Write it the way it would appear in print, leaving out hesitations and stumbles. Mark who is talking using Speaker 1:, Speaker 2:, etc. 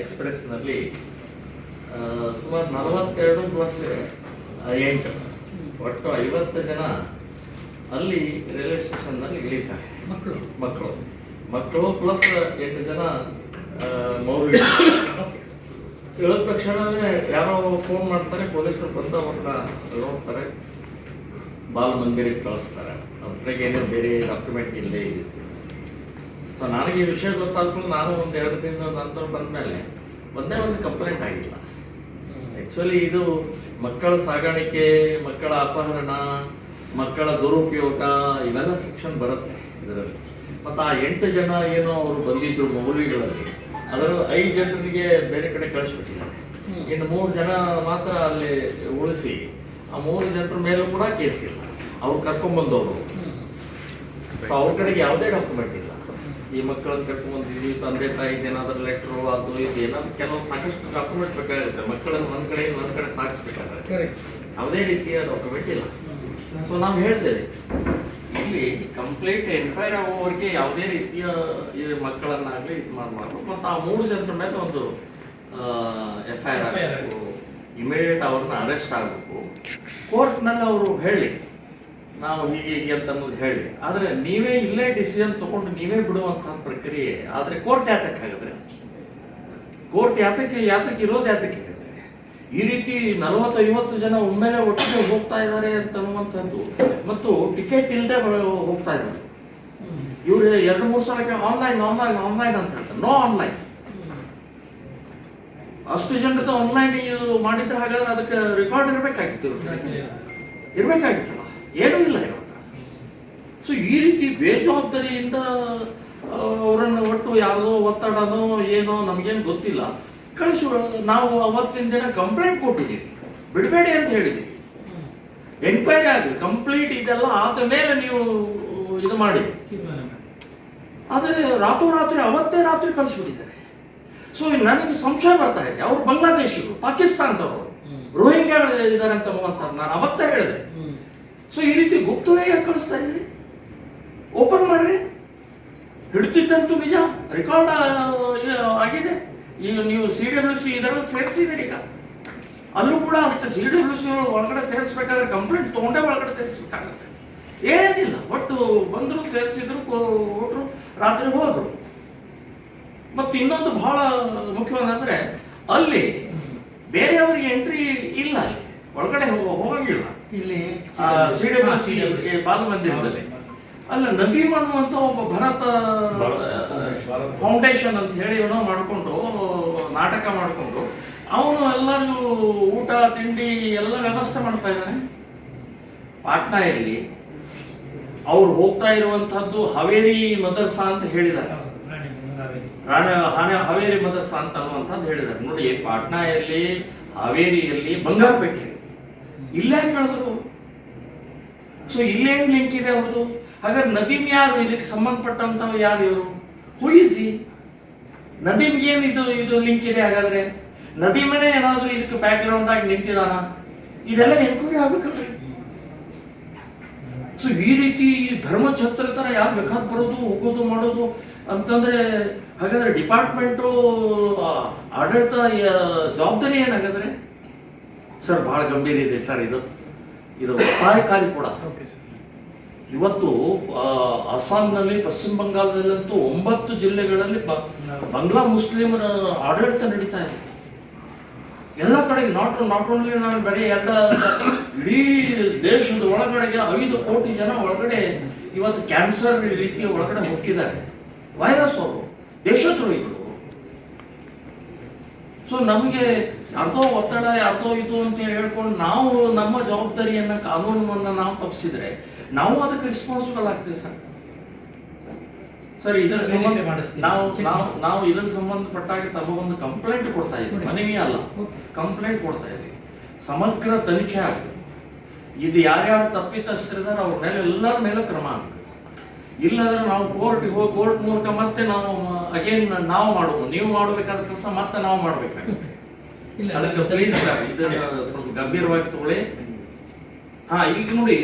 Speaker 1: ಎಕ್ಸ್‌ಪ್ರೆಸ್‌ನಲ್ಲಿ ಸುಮಾರು 42 ಪ್ಲಸ್ 8 ಒಟ್ಟು 50 ಜನ ಅಲ್ಲಿ ರೈಲ್ವೆ ಸ್ಟೇಷನ್ನಲ್ಲಿ ಇಳಿತಾರೆ. ಮಕ್ಕಳು ಪ್ಲಸ್ 8 ಜನ ಮೌಲ್ಯ. ಇಳಿದ ತಕ್ಷಣವೇ ಯಾರೋ ಫೋನ್ ಮಾಡ್ತಾರೆ, ಪೊಲೀಸರು ಬಂದು ಅವ್ರನ್ನ ನೋಡ್ತಾರೆ, ಬಾಲಮಂದಿರಿಗೆ ಕಳಿಸ್ತಾರೆ. ಅವ್ರ ಕಡೆಗೆ ಏನೋ ಬೇರೆ ಡಾಕ್ಯುಮೆಂಟ್ ಇಲ್ಲೇ ಇದೆ. ಸೊ ನನಗೆ ಈ ವಿಷಯ ಗೊತ್ತಾದ್ಮೇಲೆ ನಾನು ಒಂದು 2 ದಿನದ ನಂತರ ಬಂದಮೇಲೆ ಒಂದೇ ಒಂದು ಕಂಪ್ಲೇಂಟ್ ಆಗಿಲ್ಲ. ಆ್ಯಕ್ಚುಲಿ ಇದು ಮಕ್ಕಳ ಸಾಗಾಣಿಕೆ, ಮಕ್ಕಳ ಅಪಹರಣ, ಮಕ್ಕಳ ದುರುಪಯೋಗ ಇವೆಲ್ಲ ಸೆಕ್ಷನ್ ಬರುತ್ತೆ ಇದರಲ್ಲಿ. ಮತ್ತು ಆ 8 ಜನ ಏನೋ ಅವರು ಬಂದಿದ್ರು ಮೌಲ್ಯಗಳಲ್ಲಿ, ಅದರ 5 ಜನರಿಗೆ ಬೇರೆ ಕಡೆ ಕಳಿಸ್ಬಿಟ್ಟಿದ್ದಾರೆ. ಇನ್ನು 3 ಜನ ಮಾತ್ರ ಅಲ್ಲಿ ಉಳಿಸಿ, ಆ 3 ಜನರ ಮೇಲೂ ಕೂಡ ಕೇಸ್ ಇಲ್ಲ. ಅವ್ರು ಕರ್ಕೊಂಡ್ಬಂದವರು. ಸೊ ಅವ್ರ ಕಡೆಗೆ ಯಾವುದೇ ಡಾಕ್ಯುಮೆಂಟ್ ಇಲ್ಲ. ಈ ಮಕ್ಕಳನ್ನ ಕರ್ಕೊಂಡ್ಬಂದಿದ್ವಿ, ತಂದೆ ತಾಯಿಗೆ ಏನಾದರೂ ಲೆಟ್ರು ಅದು ಇದು ಏನಾದ್ರು ಕೆಲವೊಂದು ಸಾಕಷ್ಟು ಡಾಕ್ಯುಮೆಂಟ್ ಬೇಕಾಗುತ್ತೆ. ಮಕ್ಕಳನ್ನು ಒಂದ್ ಕಡೆ ಸಾಗಿಸ್ಬೇಕಾದ್ರೆ ಯಾವುದೇ ರೀತಿಯ ಡಾಕ್ಯುಮೆಂಟ್ ಇಲ್ಲ. ಸೊ ನಾವು ಹೇಳ್ತೇವೆ, ಇಲ್ಲಿ ಕಂಪ್ಲೀಟ್ ಎನ್ಕ್ವೈರಿ ಆಗೋವರೆಗೆ ಯಾವುದೇ ರೀತಿಯ ಈ ಮಕ್ಕಳನ್ನಾಗಲಿ ಇದು ಮಾಡಬಾರ್ದು. ಮತ್ತು ಆ 3 ಜನರ ಮೇಲೆ ಒಂದು FIR ಆಗಬೇಕು, ಇಮಿಡಿಯೇಟ್ ಅವ್ರನ್ನ ಅರೆಸ್ಟ್ ಆಗಬೇಕು. ಕೋರ್ಟ್ನಲ್ಲಿ ಅವರು ಹೇಳಿ ನಾವು ಹೀಗೆ ಅಂತ ಅನ್ನೋದು ಹೇಳಿ, ಆದರೆ ನೀವೇ ಇಲ್ಲೇ ಡಿಸಿಷನ್ ತಗೊಂಡು ನೀವೇ ಬಿಡುವಂತಹ ಪ್ರಕ್ರಿಯೆ ಆದರೆ ಕೋರ್ಟ್ ಯಾತಕ್ಕೆ ಹಾಗಾದ್ರೆ? ಕೋರ್ಟ್ ಯಾತಕ್ಕೆ ಇರೋದು ಯಾತಕ್ಕೆ? ಈ ರೀತಿ 40-50 ಜನ ಒಮ್ಮೆಲೆ ಒಟ್ಟಿಗೆ ಹೋಗ್ತಾ ಇದ್ದಾರೆ ಅಂತನ್ನುವಂಥದ್ದು, ಮತ್ತು ಟಿಕೆಟ್ ಇಲ್ಲದೆ ಹೋಗ್ತಾ ಇದ್ದಾರೆ. ಇವ್ರು 2-3 ಸಲಕ್ಕೆ ಆನ್ಲೈನ್ ಅಂತ ಹೇಳ್ತಾರೆ. No online. ಅಷ್ಟು ಜನದ ಆನ್ಲೈನ್ ಮಾಡಿದ್ರೆ ಹಾಗಾದ್ರೆ ಅದಕ್ಕೆ ರೆಕಾರ್ಡ್ ಇರಬೇಕಾಗಿತ್ತಲ್ಲ, ಏನೂ ಇಲ್ಲ ಇವಾಗ. ಸೊ ಈ ರೀತಿ ಬೇಜವಾಬ್ದಾರಿಯಿಂದ ಅವರನ್ನು ಒಟ್ಟು ಯಾವುದೋ ಒತ್ತಡನೋ ಏನೋ ನಮಗೇನು ಗೊತ್ತಿಲ್ಲ ಕಳಿಸು. ನಾವು ಅವತ್ತಿನ ದಿನ ಕಂಪ್ಲೇಂಟ್ ಕೊಟ್ಟಿದ್ದೀವಿ, ಬಿಡಬೇಡಿ ಅಂತ ಹೇಳಿದ್ದೀವಿ. ಎನ್ಕ್ವೈರಿ ಆಗಲಿ ಕಂಪ್ಲೀಟ್, ಇದೆಲ್ಲ ಆದ ಮೇಲೆ ನೀವು ಇದು ಮಾಡಿ. ಆದರೆ ರಾತ್ರೋರಾತ್ರಿ ಅವತ್ತೇ ರಾತ್ರಿ ಕಳಿಸ್ಬಿಟ್ಟಿದ್ದಾರೆ. ಸೊ ನನಗೆ ಸಂಶಯ ಬರ್ತಾ ಇದೆ, ಅವರು ಬಾಂಗ್ಲಾದೇಶಿಗಳು, ಪಾಕಿಸ್ತಾನದವರು, ರೋಹಿಂಗ್ಯಾಗಳು ಇದ್ದಾರೆ ಅಂತ ಅನ್ನುವಂಥದ್ದು ನಾನು ಅವತ್ತೇ ಹೇಳಿದೆ. ಸೊ ಈ ರೀತಿ ಗುಪ್ತವೇ ಯಾಕೆ ಕಳಿಸ್ತಾ ಇದ್ರಿ? ಓಪನ್ ಮಾಡ್ರಿ. ಹಿಡ್ತಿದ್ದಂತೂ ನಿಜ, ರೆಕಾರ್ಡ್ ಆಗಿದೆ. ಈಗ ನೀವು CWC ಇದರಲ್ಲಿ ಸೇರಿಸಿದ್ದೀರಿ. ಈಗ ಅಲ್ಲೂ ಕೂಡ ಅಷ್ಟೇ, CWC ಒಳಗಡೆ ಸೇರಿಸ್ಬೇಕಾದ್ರೆ ಕಂಪ್ಲೇಂಟ್ ತೊಗೊಂಡೇ ಒಳಗಡೆ ಸೇರಿಸ್ಬೇಕಾಗುತ್ತೆ. ಏನಿಲ್ಲ, ಒಟ್ಟು ಬಂದರು, ಸೇರಿಸಿದ್ರು, ಕೊಟ್ಟರು, ರಾತ್ರಿ ಹೋದರು. ಮತ್ತು ಇನ್ನೊಂದು ಬಹಳ ಮುಖ್ಯವಾದಂದ್ರೆ, ಅಲ್ಲಿ ಬೇರೆಯವರಿಗೆ ಎಂಟ್ರಿ ಇಲ್ಲ, ಅಲ್ಲಿ ಒಳಗಡೆ ಹೋಗಂಗಿಲ್ಲ. ಇಲ್ಲಿ CWC ಬಾಲಮಂದಿರದಲ್ಲಿ ಅಲ್ಲ, ನದೀಮ್ ಅನ್ನುವಂಥ ಒಬ್ಬ ಭರತ ಫೌಂಡೇಶನ್ ಅಂತ ಹೇಳಿ ಏನೋ ಮಾಡಿಕೊಂಡು ನಾಟಕ ಮಾಡಿಕೊಂಡು ಅವನು ಎಲ್ಲರಿಗೂ ಊಟ ತಿಂಡಿ ಎಲ್ಲ ವ್ಯವಸ್ಥೆ ಮಾಡ್ತಾ ಇದ್ದಾನೆ. ಪಾಟ್ನಾ ಇರಲಿ, ಅವ್ರು ಹೋಗ್ತಾ ಇರುವಂತಹದ್ದು ಹಾವೇರಿ ಮದರ್ಸಾ ಅಂತ ಹೇಳಿದ್ದಾರೆ, ಹಾವೇರಿ ಮದರ್ಸಾ ಅಂತ ಅನ್ನುವಂಥದ್ದು ಹೇಳಿದ್ದಾರೆ. ನೋಡಿ, ಪಾಟ್ನಾ ಇರಲಿ, ಹಾವೇರಿಯಲ್ಲಿ, ಬಂಗಾರಪೇಟೆ, ಇಲ್ಲೇ ಕೇಳಿದ್ರು. ಸೊ ಇಲ್ಲೇನು ಲಿಂಕ್ ಇದೆ ಅವ್ರದ್ದು? ಹಾಗಾದ್ರೆ ನದೀಮ್ ಯಾರು? ಇದಕ್ಕೆ ಸಂಬಂಧಪಟ್ಟಂತವ್ರು ಯಾರು ಇವರು? ಹುಯಿಸಿ ನದೀಮ್ಗೆ ಏನು ಇದು ಲಿಂಕ್ ಇದೆ? ಹಾಗಾದ್ರೆ ನದೀಮನೇ ಏನಾದ್ರು ಇದಕ್ಕೆ ಬ್ಯಾಕ್ ಗ್ರೌಂಡ್ ಆಗಿ ನಿಂತಿದಾನ? ಇದೆಲ್ಲ ಎನ್ಕ್ವೈರಿ ಆಗ್ಬೇಕಲ್ರಿ. ಸೊ ಈ ರೀತಿ ಧರ್ಮಛತ್ರ ತರ ಯಾರು ಬೇಕಾದ್ ಬರೋದು ಹೋಗೋದು ಮಾಡೋದು ಅಂತಂದ್ರೆ, ಹಾಗಾದ್ರೆ ಡಿಪಾರ್ಟ್ಮೆಂಟು ಆಡಳಿತ ಜವಾಬ್ದಾರಿ ಏನಾಗಾದ್ರೆ? ಸರ್ ಬಹಳ ಗಂಭೀರ ಇದೆ ಸರ್, ಇದು ಅಪಾಯಕಾರಿ ಕೂಡ. ಇವತ್ತು ಅಸ್ಸಾಂನಲ್ಲಿ, ಪಶ್ಚಿಮ ಬಂಗಾಳದಲ್ಲಂತೂ 9 ಜಿಲ್ಲೆಗಳಲ್ಲಿ ಬಾಂಗ್ಲಾ ಮುಸ್ಲಿಮರ ಆಡಳಿತ ನಡೀತಾ ಇದೆ. ಎಲ್ಲ ಕಡೆಗೆ ನಾಟ್ ಓನ್ಲಿ ನಾನು ಬರೀ ಇಡೀ ದೇಶದ ಒಳಗಡೆಗೆ 5 ಕೋಟಿ ಜನ ಒಳಗಡೆ ಇವತ್ತು ಕ್ಯಾನ್ಸರ್ ರೀತಿಯ ಒಳಗಡೆ ಹೋಗಿದ್ದಾರೆ. ವೈರಸ್ ಅವರು ದೇಶದ್ರೋಹಿಗಳು. ಸೊ ನಮಗೆ ಯಾರ್ದೋ ಒತ್ತಡ, ಯಾರ್ದೋ ಇದು ಅಂತ ಹೇಳ್ಕೊಂಡು ನಾವು ನಮ್ಮ ಜವಾಬ್ದಾರಿಯನ್ನ, ಕಾನೂನನ್ನ ನಾವು ತಪ್ಪಿಸಿದ್ರೆ ನಾವು ಅದಕ್ಕೆ ರೆಸ್ಪಾನ್ಸಿಬಲ್ ಆಗ್ತೀವಿ ಸರ್. ಇದರ ಸಂಬಂಧ ನಾವು ಇದರ ಸಂಬಂಧಪಟ್ಟಾಗ ತಮಗೊಂದು ಕಂಪ್ಲೇಂಟ್ ಕೊಡ್ತಾ ಇದ್ದೀವಿ, ಮನವಿ ಅಲ್ಲ, ಕಂಪ್ಲೇಂಟ್ ಕೊಡ್ತಾ ಇದ್ದೀವಿ. ಸಮಗ್ರ ತನಿಖೆ ಆಗ್ತದೆ. ಇದು ಯಾರ್ಯಾರು ತಪ್ಪಿತಸ್ಥರಿದ್ದಾರೆ ಅವ್ರ ಮೇಲೆ ಎಲ್ಲರ ಮೇಲೆ ಕ್ರಮ ಆಗ್ತದೆ. ಇಲ್ಲದ್ರೆ ನಾವು ಕೋರ್ಟ್ಗೆ ಹೋಗಿ ಕೋರ್ಟ್ ಮೂಲಕ ಮತ್ತೆ ನಾವು ಅಗೇನ್ ನಾವು ಮಾಡುವುದು, ನೀವು ಮಾಡಬೇಕಾದ ಕೆಲಸ ಮತ್ತೆ ನಾವು ಮಾಡ್ಬೇಕಾಗುತ್ತೆ. ಅದಕ್ಕೆ ಪ್ಲೀಸ್ ಇದನ್ನ ಸ್ವಲ್ಪ ಗಂಭೀರವಾಗಿ ತಗೊಳ್ಳಿ. ಈಗ ನೋಡಿ.